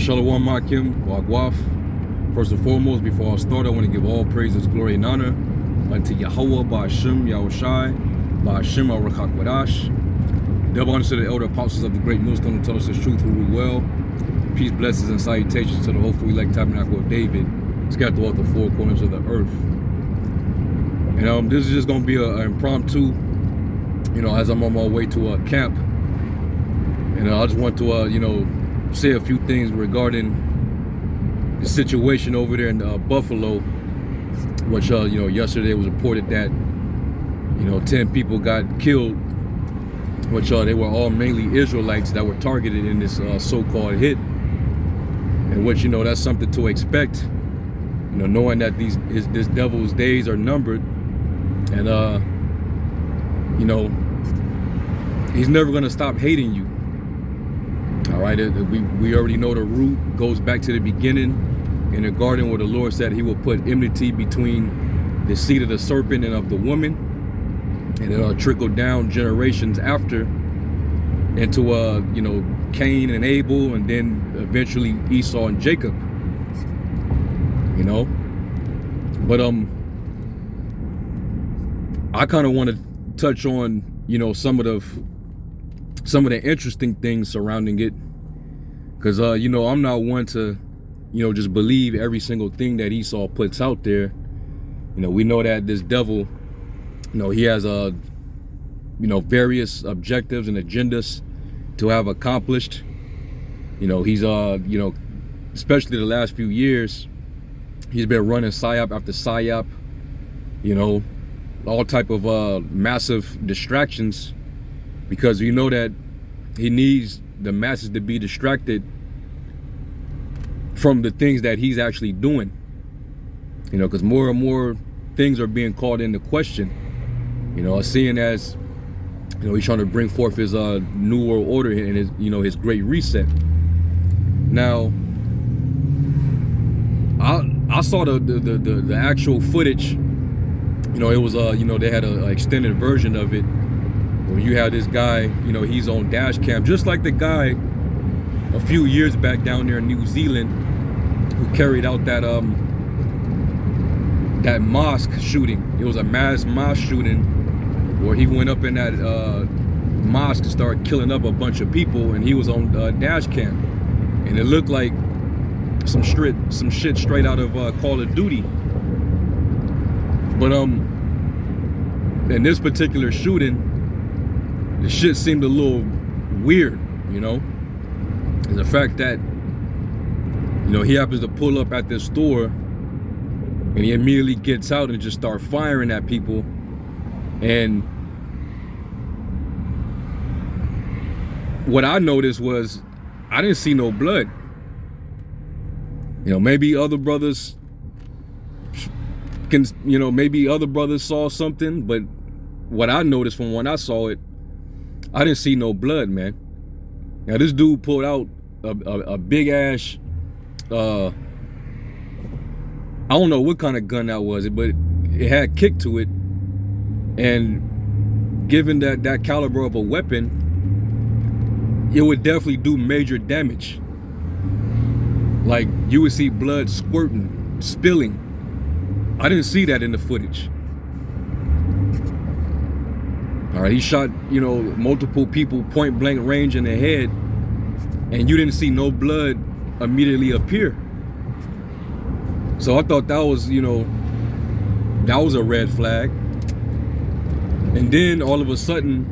Shalom Makim, Wagwaf. First and foremost, before I start, I want to give all praises, glory, and honor unto Yahweh, Ba'ashem, Yahushai, Ba'ashem, Arachak Wadash. Double honor to the elder apostles of the great millstone who tell us the truth, who rule well. Peace, blessings, and salutations to the hopeful elect tabernacle of David, scattered throughout the four corners of the earth. And this is just going to be an impromptu, as I'm on my way to a camp. And I just want to, say a few things regarding the situation over there in Buffalo, which, yesterday it was reported that, 10 people got killed, which they were all mainly Israelites that were targeted in this so-called hit, in which, that's something to expect, knowing that this devil's days are numbered, and, he's never going to stop hating you. All right, we already know the root goes back to the beginning in the garden where the Lord said he will put enmity between the seed of the serpent and of the woman, and it'll trickle down generations after into Cain and Abel, and then eventually Esau and Jacob. But I kind of want to touch on some of the interesting things surrounding it, because I'm not one to just believe every single thing that Esau puts out there. We know that this devil, he has various objectives and agendas to have accomplished. He's especially the last few years, he's been running psyop after psyop, all type of massive distractions, because we know that he needs the masses to be distracted from the things that he's actually doing, because more and more things are being called into question, seeing as he's trying to bring forth his new world order and his his great reset. Now I saw the actual footage. It was they had an extended version of it, where you have this guy, he's on dash cam, just like the guy a few years back down there in New Zealand who carried out that mosque shooting. It was a mass mosque shooting where he went up in that mosque and started killing up a bunch of people, and he was on dash cam, and it looked like some shit straight out of Call of Duty. But in this particular shooting, the shit seemed a little weird, and the fact that he happens to pull up at this store and he immediately gets out and just start firing at people. And what I noticed was I didn't see no blood. Maybe other brothers maybe other brothers saw something, but what I noticed from when I saw it, I didn't see no blood, man. Now this dude pulled out a big ass, I don't know what kind of gun that was, but it had kick to it, and given that caliber of a weapon, it would definitely do major damage. Like, you would see blood squirting, spilling. I didn't see that in the footage. All right, he shot, multiple people point blank range in the head, and you didn't see no blood immediately appear. So I thought that was, that was a red flag. And then all of a sudden,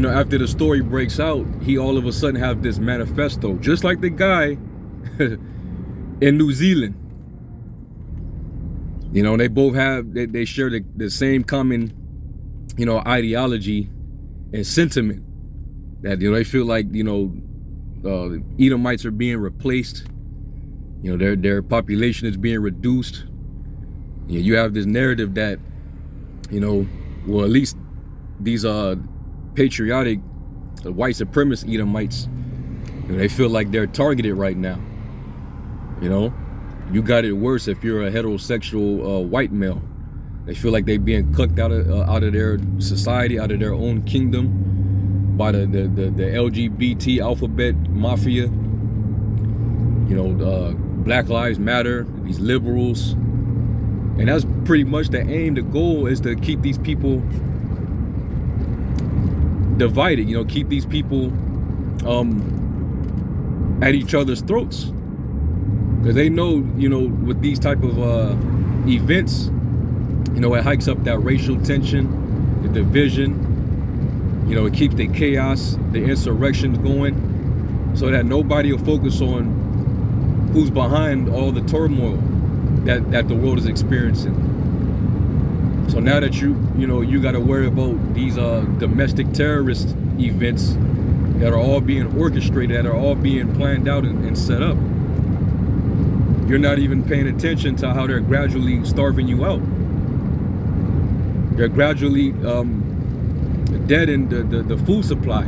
after the story breaks out, he all of a sudden have this manifesto, just like the guy in New Zealand. They both have, they share the same common, ideology and sentiment, that they feel like Edomites are being replaced, their population is being reduced. You have this narrative that well, at least these patriotic white supremacist Edomites, they feel like they're targeted right now. You got it worse if you're a heterosexual white male. They feel like they're being cooked out of their society, out of their own kingdom, by the LGBT alphabet mafia. Black Lives Matter, these liberals. And that's pretty much the aim. The goal is to keep these people divided, keep these people at each other's throats. Because they know, with these type of events, it hikes up that racial tension, the division. It keeps the chaos, the insurrections going, so that nobody will focus on who's behind all the turmoil that the world is experiencing. So now that you got to worry about these domestic terrorist events that are all being orchestrated, that are all being planned out and set up, you're not even paying attention to how they're gradually starving you out. They're gradually deadening the food supply.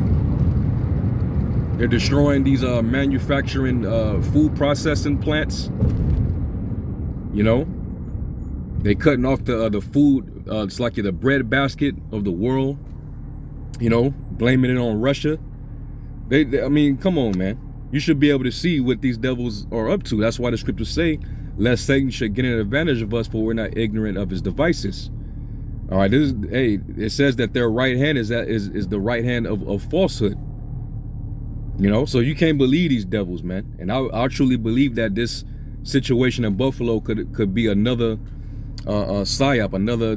They're destroying these manufacturing food processing plants. They cutting off the food. It's like the bread basket of the world. Blaming it on Russia. I mean, come on, man. You should be able to see what these devils are up to. That's why the scriptures say, lest Satan should get an advantage of us, for we're not ignorant of his devices. All right, it says that their right hand is the right hand of falsehood. So you can't believe these devils, man. And I truly believe that this situation in Buffalo could be another psyop, another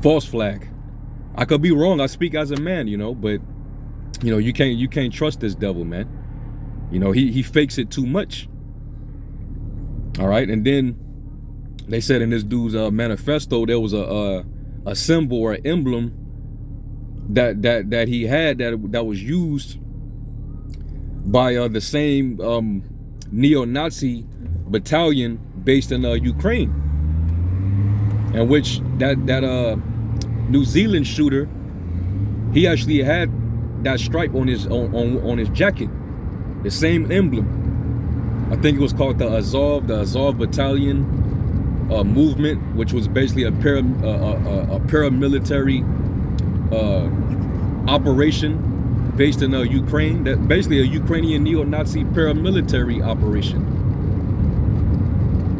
false flag. I could be wrong. I speak as a man, but you can't trust this devil, man. He fakes it too much. All right, and then they said in this dude's manifesto there was a symbol or an emblem that he had that was used by the same neo-Nazi battalion based in Ukraine, in which that New Zealand shooter, he actually had that stripe on his jacket, the same emblem. I think it was called the Azov Battalion movement, which was basically a paramilitary operation based in Ukraine. That basically a Ukrainian neo-Nazi paramilitary operation,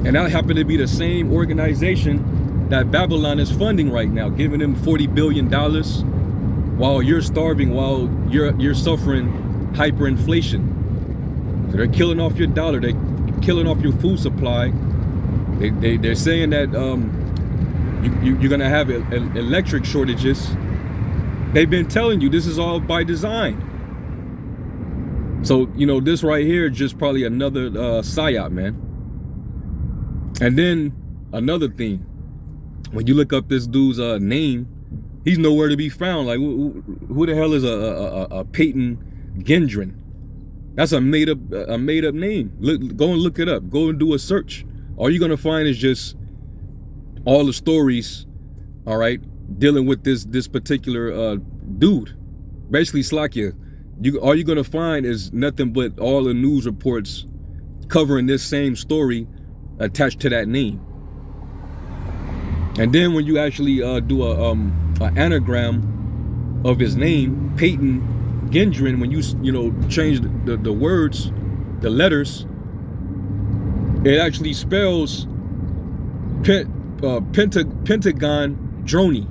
and that happened to be the same organization that Babylon is funding right now, giving them $40 billion. While you're starving, while you're suffering hyperinflation. So they're killing off your dollar, they're killing off your food supply. They're saying that you're gonna have electric shortages. They've been telling you this is all by design. So this right here is just probably another psyop, man. And then another thing, when you look up this dude's name, he's nowhere to be found. Like, who the hell is a Peyton Gendron? That's a made up name. Go and look it up. Go and do a search. All you're gonna find is just all the stories, all right, dealing with this particular dude. Basically, Slakia, all you're gonna find is nothing but all the news reports covering this same story attached to that name. And then when you actually do an anagram of his name, Peyton Gendron, when you change the words, the letters, it actually spells Pentagon Droney.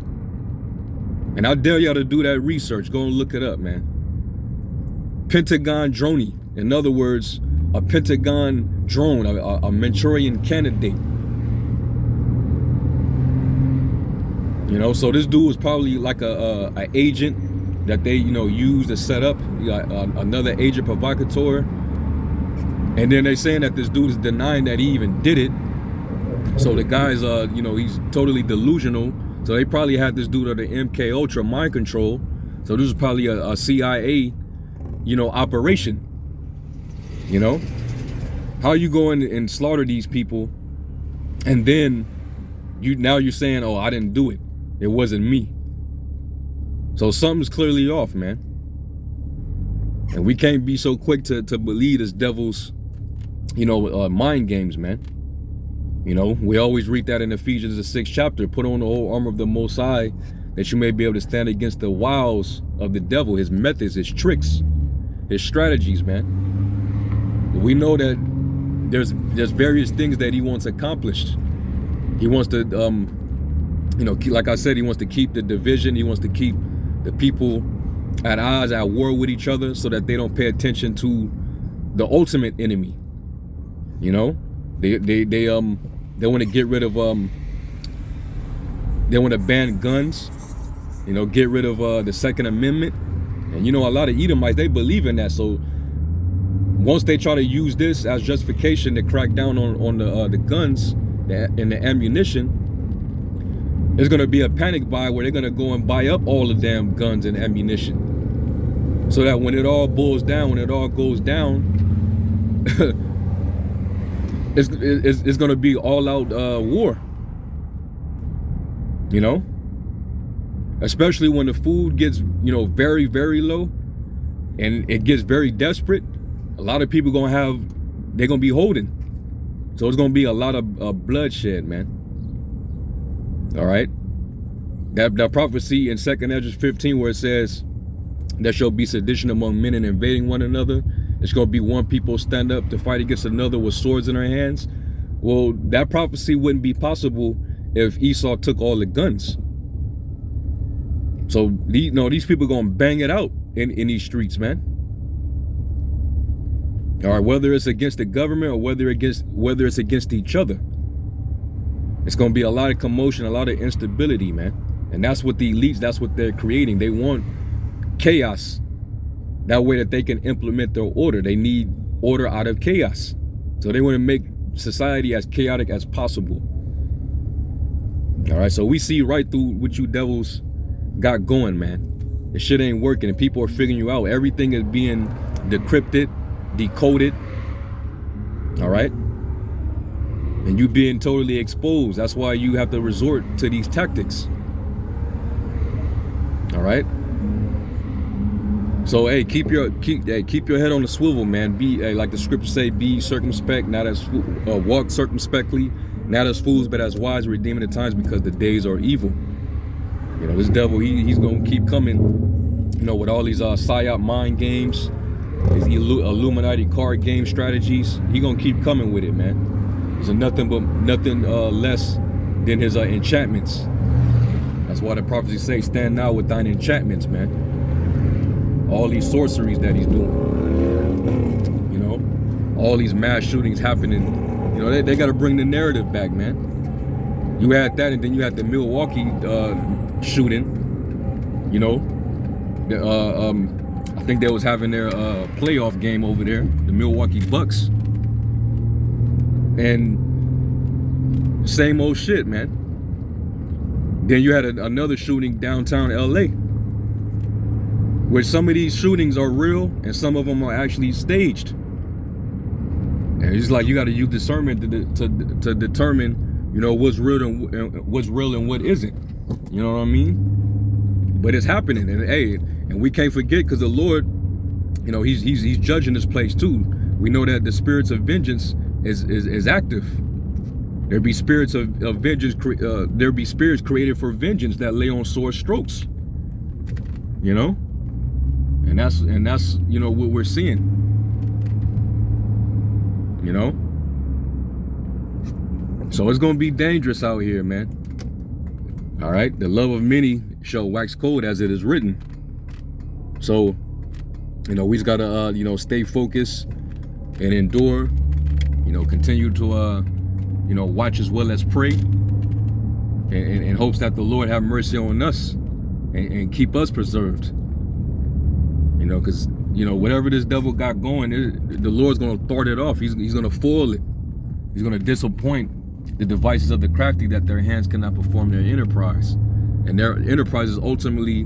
And I dare y'all to do that research. Go and look it up, man. Pentagon Droney. In other words, a Pentagon drone, a Manchurian candidate. So this dude was probably like a agent that they used to set up another agent provocateur. And then they're saying that this dude is denying that he even did it. So the guy's he's totally delusional. So they probably had this dude under MK Ultra mind control. So this is probably a CIA operation. How you going and slaughter these people, and then you're saying, oh, I didn't do it, it wasn't me. So something's clearly off, man. And we can't be so quick to believe this devil's mind games, man. We always read that in Ephesians the 6th chapter. Put on the whole armor of the Most High, that you may be able to stand against the wiles of the devil, his methods, his tricks, his strategies, man. We know that there's various things that he wants accomplished. He wants to, like I said, he wants to keep the division. He wants to keep the people at odds, at war with each other, so that they don't pay attention to the ultimate enemy. You know, they want to get rid of they want to ban guns. You know, get rid of the Second Amendment. And you know, a lot of Edomites, they believe in that. So once they try to use this as justification to crack down on the guns and the ammunition, there's gonna be a panic buy where they're gonna go and buy up all the damn guns and ammunition, so that when it all boils down, when it all goes down, it's gonna be all out war. You know, especially when the food gets, you know, very, very low and it gets very desperate. A lot of people they're gonna be holding. So it's gonna be a lot of bloodshed, man. All right. That prophecy in 2nd Ezra 15, where it says there shall be sedition among men and invading one another. It's gonna be one people stand up to fight against another with swords in their hands. Well, that prophecy wouldn't be possible if Esau took all the guns. So these people are gonna bang it out in these streets, man. All right, whether it's against the government or whether it's against each other, it's gonna be a lot of commotion, a lot of instability, man. And that's what the elites, that's what they're creating. They want chaos. That way that they can implement their order. They need order out of chaos. So they want to make society as chaotic as possible. All right, so we see right through what you devils got going, man. The shit ain't working and people are figuring you out. Everything is being decrypted, decoded. All right, and you being totally exposed. That's why you have to resort to these tactics. All right, so hey, keep your head on the swivel, man. Be like the scriptures say, be circumspect, not as walk circumspectly, not as fools but as wise, redeeming the times, because the days are evil. You know, this devil, he's gonna keep coming, you know, with all these psyop mind games, these Illuminati card game strategies. He gonna keep coming with it, man. There's nothing less than his enchantments. That's why the prophecy say, stand now with thine enchantments, man. All these sorceries that he's doing, you know, all these mass shootings happening. You know, they got to bring the narrative back, man. You had that, and then you had the Milwaukee shooting. You know, I think they was having their playoff game over there, the Milwaukee Bucks, and same old shit, man. Then you had another shooting downtown LA, where some of these shootings are real and some of them are actually staged. And it's like you got to use discernment to determine, you know, what's real and what isn't. You know what I mean? But it's happening, and hey, and we can't forget, because the Lord, you know, he's judging this place too. We know that the spirits of vengeance is active. There be spirits of vengeance. There be spirits created for vengeance that lay on sore strokes. You know, and that's you know what we're seeing. You know, so it's gonna be dangerous out here, man. All right, the love of many shall wax cold, as it is written. So, you know, we just gotta you know, stay focused and endure. You know, continue to you know, watch as well as pray, and hopes that the Lord have mercy on us and keep us preserved. You know, because, you know, whatever this devil got going, the Lord's going to thwart it off. He's going to foil it. He's going to disappoint the devices of the crafty, that their hands cannot perform their enterprise. And their enterprise is ultimately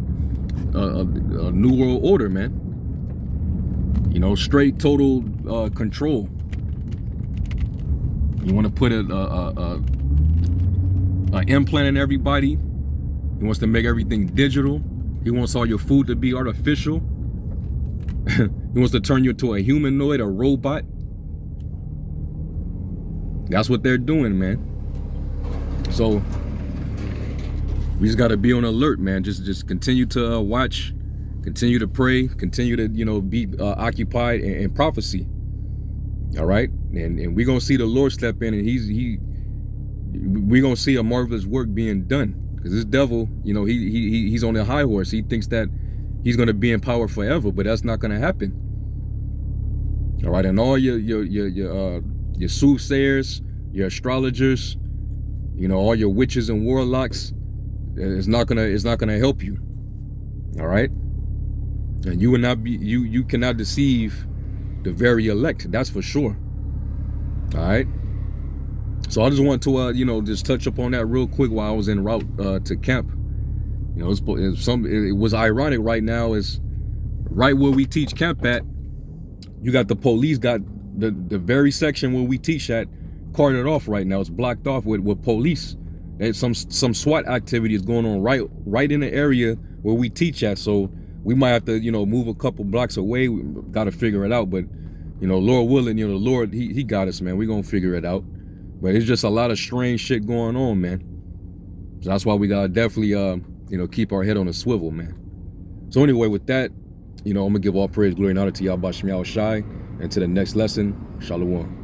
a new world order, man. You know, straight total control. You want to put an implant in everybody. He wants to make everything digital. He wants all your food to be artificial. He wants to turn you into a humanoid, a robot. That's what they're doing, man. So we just got to be on alert, man. Just continue to watch, continue to pray, continue to, you know, be occupied in prophecy. All right, and we're gonna see the Lord step in, and we're gonna see a marvelous work being done. Because this devil, you know, he's on a high horse. He thinks that he's gonna be in power forever, but that's not gonna happen. All right, and all your soothsayers, your astrologers, you know, all your witches and warlocks, it's not gonna help you. All right, and you will not be you cannot deceive the very elect. That's for sure. All right. So I just want to you know, just touch up on that real quick while I was en route to camp. You know, it was ironic right now is right where we teach camp at. You got the police got the very section where we teach at carted off right now. It's blocked off with police. There's some SWAT activity is going on right in the area where we teach at. So we might have to, you know, move a couple blocks away. We got to figure it out. But, you know, Lord willing, you know, the Lord, he got us, man. We're going to figure it out. But it's just a lot of strange shit going on, man. So that's why we got to definitely, you know, keep our head on a swivel, man. So anyway, with that, you know, I'm going to give all praise, glory, and honor to Yahweh Shem Yahweh Shai. And to the next lesson, Shalom.